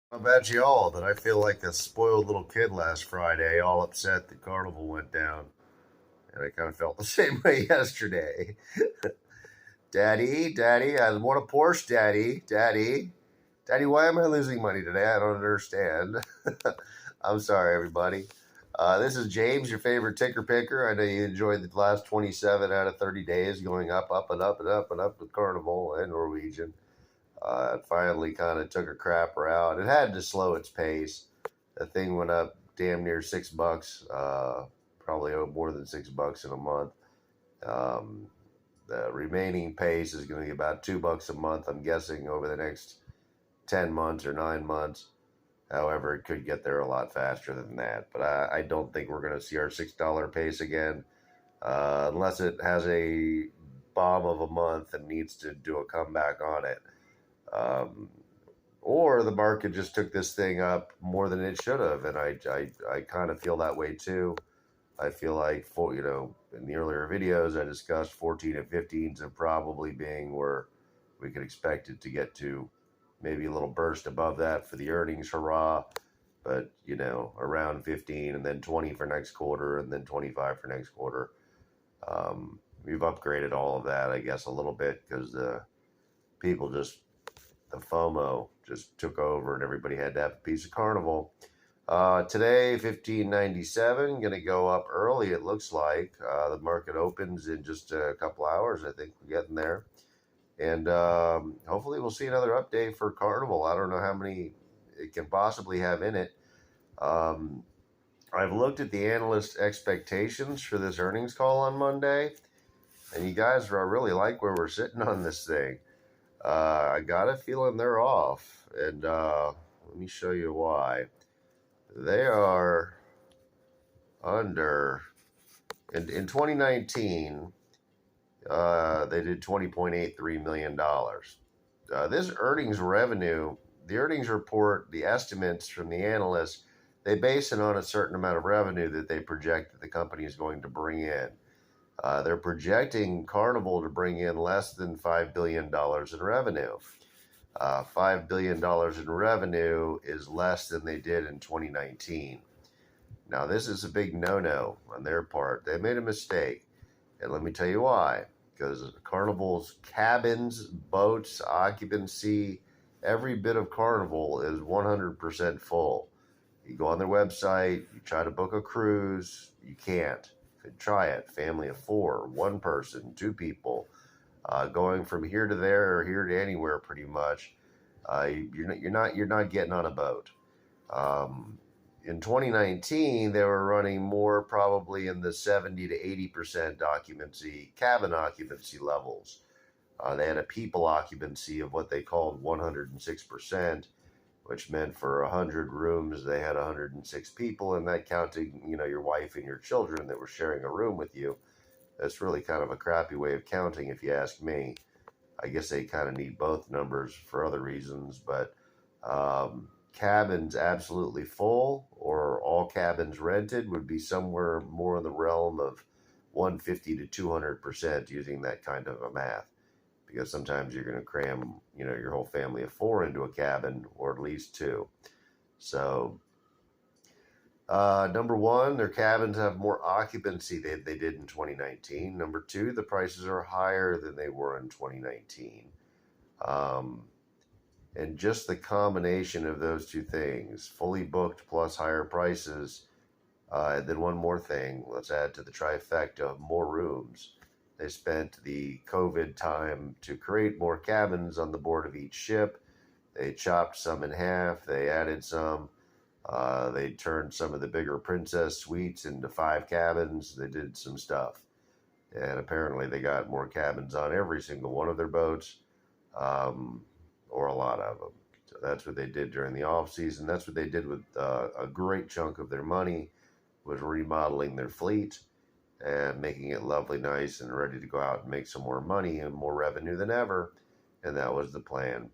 How about you all? That I feel like a spoiled little kid last Friday, all upset that Carnival went down. And I kind of felt the same way yesterday. Daddy, I want a Porsche, Daddy, why am I losing money today? I don't understand. I'm sorry, everybody. This is James, your favorite ticker picker. I know you enjoyed the last 27 out of 30 days going up and up and up and up with Carnival and Norwegian. It finally kind of took a crapper out. It had to slow its pace. The thing went up damn near $6, probably more than $6 in a month. Um, the remaining pace is going to be about $2 a month, I'm guessing, over the next 10 months or 9 months. However, it could get there a lot faster than that. But I don't think we're going to see our $6 pace again unless it has a bomb of a month and needs to do a comeback on it. Um, or the market just took this thing up more than it should have, and I kind of feel that way too. I feel like in the earlier videos I discussed 14 and 15s of probably being where we could expect it to get to, maybe a little burst above that for the earnings hurrah, but around 15 and then 20 for next quarter and then 25 for next quarter. We've upgraded all of that, I guess, a little bit because people just the FOMO just took over and everybody had to have a piece of Carnival. Today, 1597, going to go up early, it looks like. The market opens in just a couple hours. I think we're getting there. And hopefully we'll see another update for Carnival. I don't know how many it can possibly have in it. Um, I've looked at the analyst expectations for this earnings call on Monday, and you guys really like where we're sitting on this thing. I got a feeling they're off, and let me show you why. They are under in 2019. They did $20.83 million. This earnings revenue, the earnings report, the estimates from the analysts, they base it on a certain amount of revenue that they project that the company is going to bring in. They're projecting Carnival to bring in less than $5 billion in revenue. $5 billion in revenue is less than they did in 2019. Now, this is a big no-no on their part. They made a mistake, and let me tell you why. Because Carnival's cabins, boats, occupancy, every bit of Carnival is 100% full. You go on their website, you try to book a cruise, you can't. You could try it. Family of four, one person, two people, going from here to there or here to anywhere, pretty much. You're not getting on a boat. In 2019, they were running more probably in the 70 to 80% occupancy, cabin occupancy levels. They had a people occupancy of what they called 106%, which meant for 100 rooms, they had 106 people, and that counting, your wife and your children that were sharing a room with you. That's really kind of a crappy way of counting, if you ask me. I guess they kind of need both numbers for other reasons, but cabins absolutely full or all cabins rented would be somewhere more in the realm of 150 to 200% using that kind of a math, because sometimes you're going to cram your whole family of four into a cabin, or at least two. So number one, their cabins have more occupancy than they did in 2019. Number two, the prices are higher than they were in 2019. And just the combination of those two things, fully booked plus higher prices, and then one more thing, let's add to the trifecta, more rooms. They spent the COVID time to create more cabins on the board of each ship. They chopped some in half, they added some. They turned some of the bigger princess suites into 5 cabins. They did some stuff. And apparently they got more cabins on every single one of their boats, or a lot of them. So that's what they did during the off season. That's what they did with a great chunk of their money, was remodeling their fleet and making it lovely, nice, and ready to go out and make some more money and more revenue than ever. And that was the plan.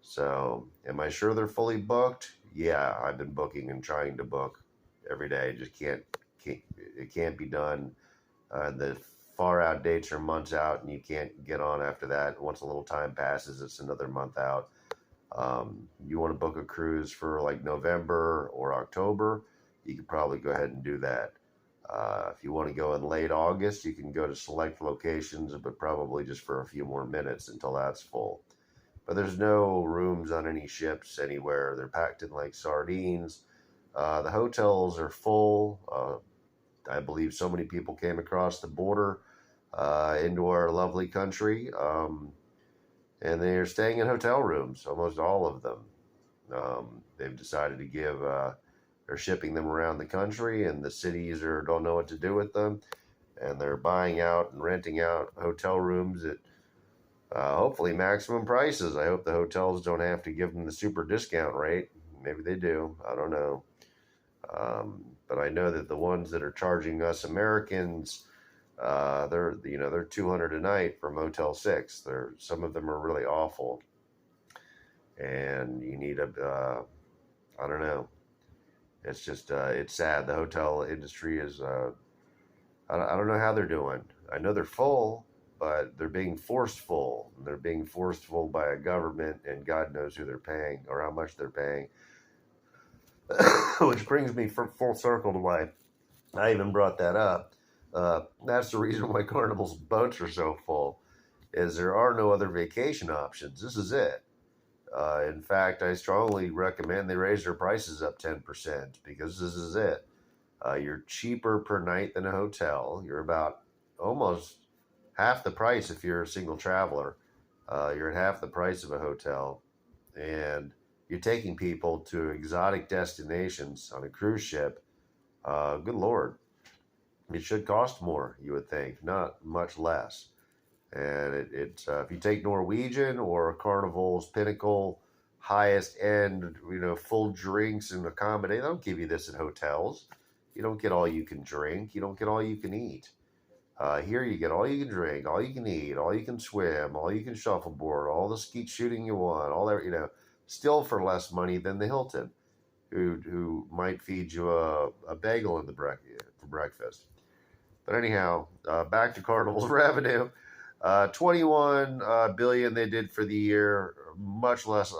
So, am I sure they're fully booked? Yeah, I've been booking and trying to book every day. Just it can't be done. The far out dates are months out, and you can't get on after that. Once a little time passes, it's another month out. You want to book a cruise for like November or October, you could probably go ahead and do that. If you want to go in late August, you can go to select locations, but probably just for a few more minutes until that's full. But there's no rooms on any ships anywhere. They're packed in like sardines. The hotels are full. I believe so many people came across the border into our lovely country, and they're staying in hotel rooms, almost all of them. They've decided to give, they're shipping them around the country, and the cities don't know what to do with them, and they're buying out and renting out hotel rooms at hopefully maximum prices. I hope the hotels don't have to give them the super discount rate. Maybe they do. I don't know. But I know that the ones that are charging us Americans, they're 200 a night for Motel 6. Some of them are really awful, and you need I don't know. It's just it's sad. The hotel industry is I don't know how they're doing. I know they're full, but they're being forced full. They're being forced full by a government, and God knows who they're paying or how much they're paying. Which brings me full circle to why I even brought that up. That's the reason why Carnival's boats are so full, is there are no other vacation options. This is it. In fact, I strongly recommend they raise their prices up 10% because this is it. You're cheaper per night than a hotel. You're about almost half the price if you're a single traveler. You're at half the price of a hotel, and you're taking people to exotic destinations on a cruise ship. Good Lord, it should cost more, you would think, not much less. And it's if you take Norwegian or Carnival's Pinnacle, highest end, full drinks and accommodate, they don't give you this at hotels. You don't get all you can drink. You don't get all you can eat. Here you get all you can drink, all you can eat, all you can swim, all you can shuffleboard, all the skeet shooting you want, all that, still for less money than the Hilton, who might feed you a bagel for breakfast. But anyhow, back to Carnival's revenue. 21 billion they did for the year, much less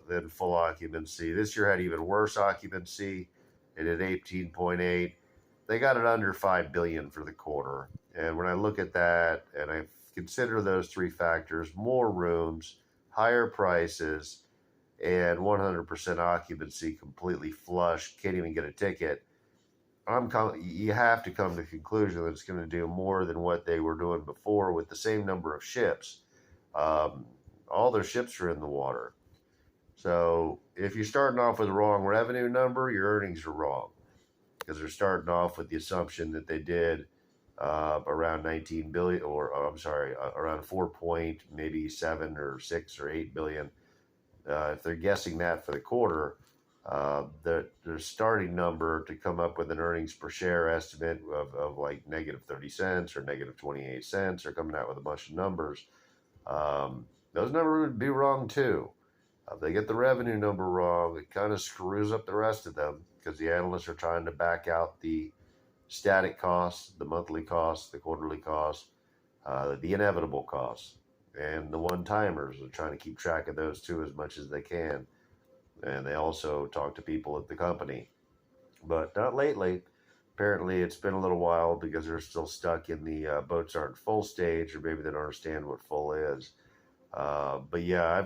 than full occupancy. This year had even worse occupancy. It did 18.8. They got it under 5 billion for the quarter. And when I look at that and I consider those three factors, more rooms, higher prices, and 100% occupancy, completely flush, can't even get a ticket, you have to come to the conclusion that it's going to do more than what they were doing before with the same number of ships. All their ships are in the water. So if you're starting off with the wrong revenue number, your earnings are wrong, because they're starting off with the assumption that they did around 19 billion, or I'm sorry, around 4 point, maybe 7 or 6 or 8 billion. If they're guessing that for the quarter, their starting number to come up with an earnings per share estimate of like negative 30 cents or negative 28 cents, or coming out with a bunch of numbers. Those numbers would be wrong too. If they get the revenue number wrong, it kind of screws up the rest of them, because the analysts are trying to back out the static costs, the monthly costs, the quarterly costs, the inevitable costs, and the one-timers. They're trying to keep track of those too as much as they can. And they also talk to people at the company, but not lately. Apparently, it's been a little while because they're still stuck in the boats aren't full stage, or maybe they don't understand what full is. But yeah,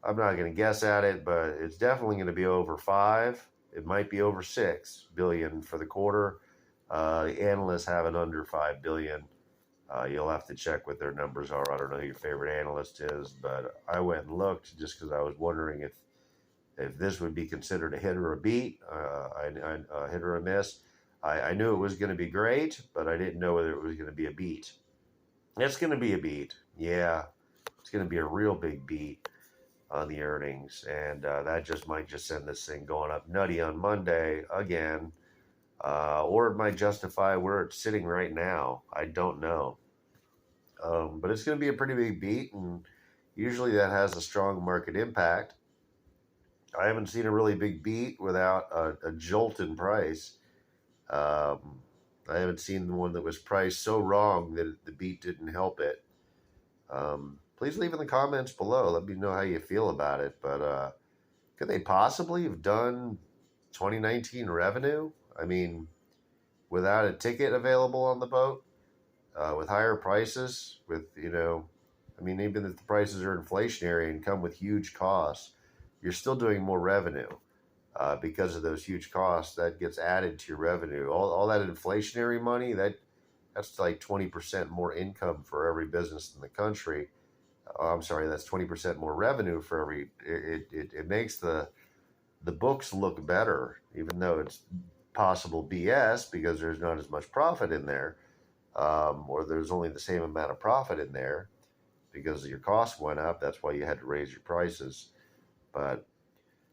I'm not going to guess at it, but it's definitely going to be over 5. It might be over 6 billion for the quarter. The analysts have it under 5 billion. You'll have to check what their numbers are. I don't know who your favorite analyst is, but I went and looked just because I was wondering if this would be considered a hit or a beat, a hit or a miss. I knew it was going to be great, but I didn't know whether it was going to be a beat. It's going to be a beat. Yeah, it's going to be a real big beat on the earnings, and that might send this thing going up nutty on Monday again, or it might justify where it's sitting right now. I don't know, but it's going to be a pretty big beat, and usually that has a strong market impact. I haven't seen a really big beat without a jolt in price. I haven't seen the one that was priced so wrong that the beat didn't help it. please leave in the comments below. Let me know how you feel about it. But could they possibly have done 2019 revenue? I mean, without a ticket available on the boat, with higher prices, with, I mean, even if the prices are inflationary and come with huge costs, you're still doing more revenue because of those huge costs that gets added to your revenue. All that inflationary money, that's like 20% more income for every business in the country. I'm sorry, that's 20% more revenue for every. It makes the books look better, even though it's possible BS because there's not as much profit in there, or there's only the same amount of profit in there because your costs went up. That's why you had to raise your prices. But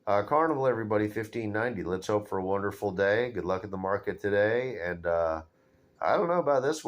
Carnival, everybody, 1590. Let's hope for a wonderful day. Good luck in the market today. And I don't know about this one.